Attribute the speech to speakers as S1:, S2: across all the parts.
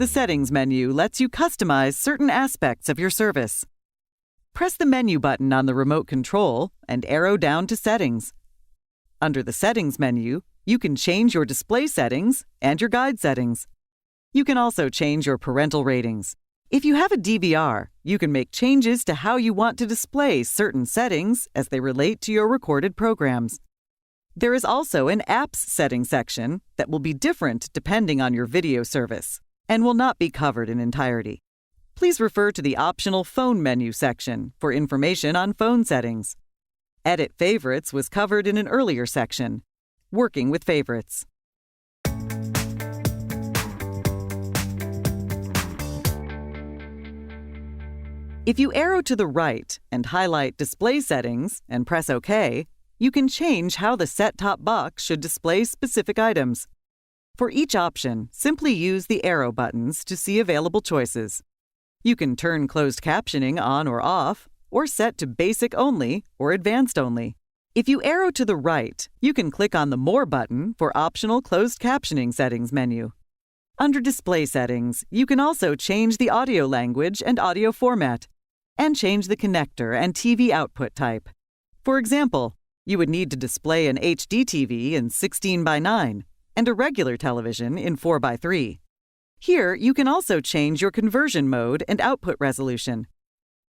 S1: The Settings menu lets you customize certain aspects of your service. Press the Menu button on the remote control and arrow down to Settings. Under the Settings menu, you can change your display settings and your guide settings. You can also change your parental ratings. If you have a DVR, you can make changes to how you want to display certain settings as they relate to your recorded programs. There is also an Apps Settings section that will be different depending on your video service and will not be covered in entirety. Please refer to the optional Phone menu section for information on phone settings. Edit Favorites was covered in an earlier section, Working with Favorites. If you arrow to the right and highlight Display Settings and press OK, you can change how the set-top box should display specific items. For each option, simply use the arrow buttons to see available choices. You can turn closed captioning on or set to Basic Only or Advanced Only. If you arrow to the right, you can click on the More button for optional closed captioning settings menu. Under Display Settings, you can also change the audio language and audio format, and change the connector and TV output type. For example, you would need to display an HD TV in 16:9 and a regular television in 4:3. Here, you can also change your conversion mode and output resolution.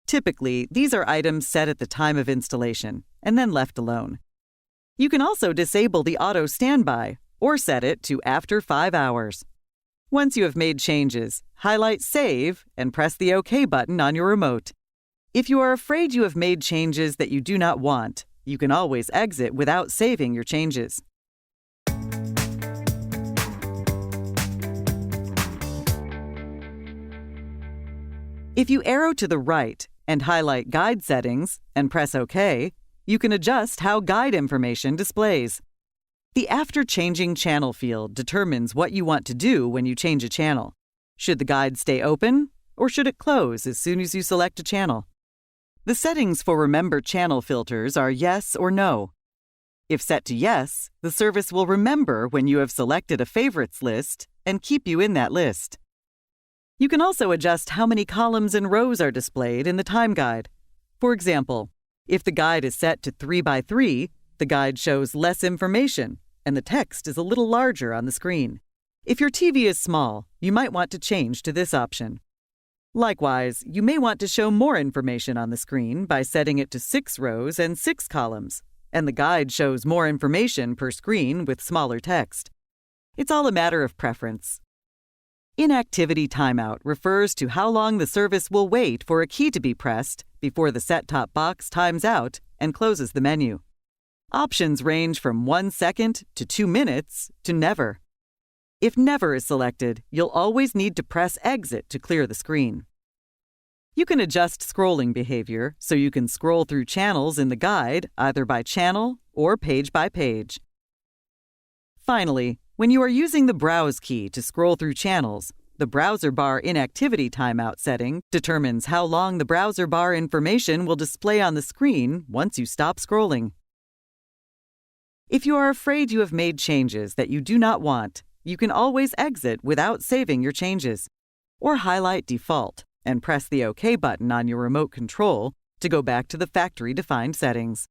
S1: Typically, these are items set at the time of installation and then left alone. You can also disable the auto standby or set it to after 5 hours. Once you have made changes, highlight Save and press the OK button on your remote. If you are afraid you have made changes that you do not want, you can always exit without saving your changes. If you arrow to the right and highlight Guide Settings and press OK, you can adjust how guide information displays. The After Changing Channel field determines what you want to do when you change a channel. Should the guide stay open, or should it close as soon as you select a channel? The settings for Remember Channel filters are Yes or No. If set to Yes, the service will remember when you have selected a favorites list and keep you in that list. You can also adjust how many columns and rows are displayed in the time guide. For example, if the guide is set to 3:3, the guide shows less information and the text is a little larger on the screen. If your TV is small, you might want to change to this option. Likewise, you may want to show more information on the screen by setting it to 6 rows and 6 columns, and the guide shows more information per screen with smaller text. It's all a matter of preference. Inactivity timeout refers to how long the service will wait for a key to be pressed before the set-top box times out and closes the menu. Options range from 1 second to 2 minutes to never. If never is selected, you'll always need to press Exit to clear the screen. You can adjust scrolling behavior so you can scroll through channels in the guide either by channel or page by page. Finally, when you are using the Browse key to scroll through channels, the browser bar inactivity timeout setting determines how long the browser bar information will display on the screen once you stop scrolling. If you are afraid you have made changes that you do not want, you can always exit without saving your changes, or highlight Default and press the OK button on your remote control to go back to the factory-defined settings.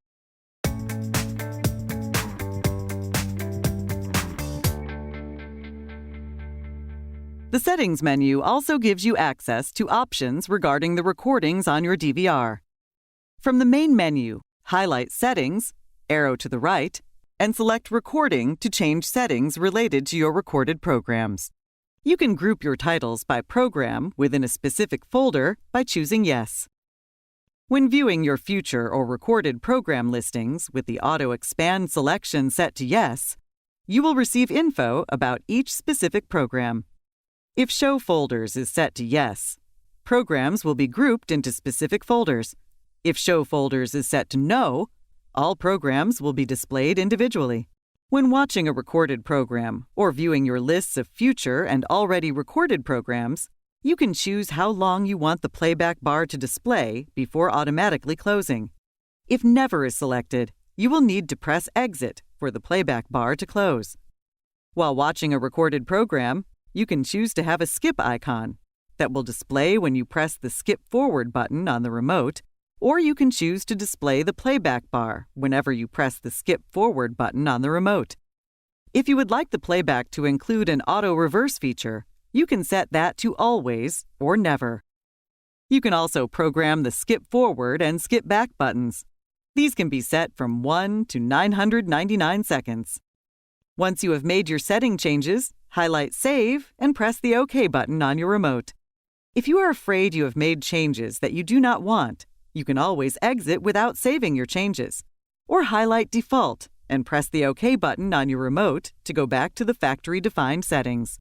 S1: The Settings menu also gives you access to options regarding the recordings on your DVR. From the main menu, highlight Settings, arrow to the right, and select Recording to change settings related to your recorded programs. You can group your titles by program within a specific folder by choosing Yes. When viewing your future or recorded program listings with the Auto Expand selection set to Yes, you will receive info about each specific program. If Show Folders is set to Yes, programs will be grouped into specific folders. If Show Folders is set to No, all programs will be displayed individually. When watching a recorded program or viewing your lists of future and already recorded programs, you can choose how long you want the playback bar to display before automatically closing. If Never is selected, you will need to press Exit for the playback bar to close. While watching a recorded program, you can choose to have a skip icon that will display when you press the skip forward button on the remote, or you can choose to display the playback bar whenever you press the skip forward button on the remote. If you would like the playback to include an auto reverse feature, you can set that to always or never. You can also program the skip forward and skip back buttons. These can be set from 1 to 999 seconds. Once you have made your setting changes, highlight Save and press the OK button on your remote. If you are afraid you have made changes that you do not want, you can always exit without saving your changes, or highlight Default and press the OK button on your remote to go back to the factory-defined settings.